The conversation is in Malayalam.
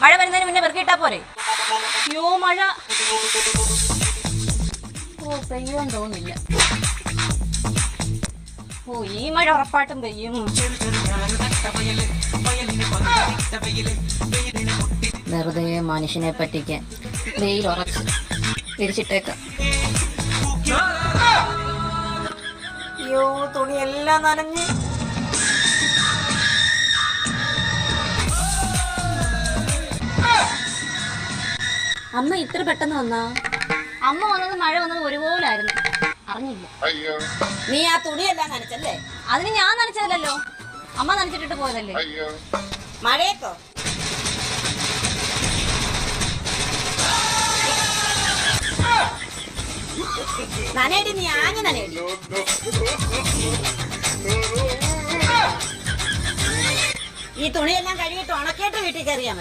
മഴ വരുന്നതിന് മുന്നേ പെറുക്കിയിട്ടാ പോരെ. അയ്യോ മഴ. ഓ പെയ്യാൻ തോന്നില്ല. ഓ ഈ മഴ ഉറപ്പായിട്ടും പെയ്യും. വെറുതെ മനുഷ്യനെ പറ്റിക്കാൻ വെയിൽ ഉറച്ച് പിടിച്ചിട്ടേക്കാം. അയ്യോ തുണിയെല്ലാം നനഞ്ഞ്. അമ്മ ഇത്ര പെട്ടെന്ന് വന്നാ? അമ്മ വന്നത് മഴ വന്നത് ഒരുപോലായിരുന്നു, അറിഞ്ഞില്ല. നീ ആ തുണിയെല്ലാം നനച്ചല്ലേ? അതിന് ഞാൻ നനച്ചതല്ലോ, അമ്മ നനച്ചിട്ടിട്ട് പോയതല്ലേ. മഴയത്തോ? നനയടി, നീ ആഞ്ഞ നനയടി. ഈ തുണിയെല്ലാം കഴുകിയിട്ട് ഉണക്കിയിട്ട് വീട്ടിൽ കയറിയാൽ മതി.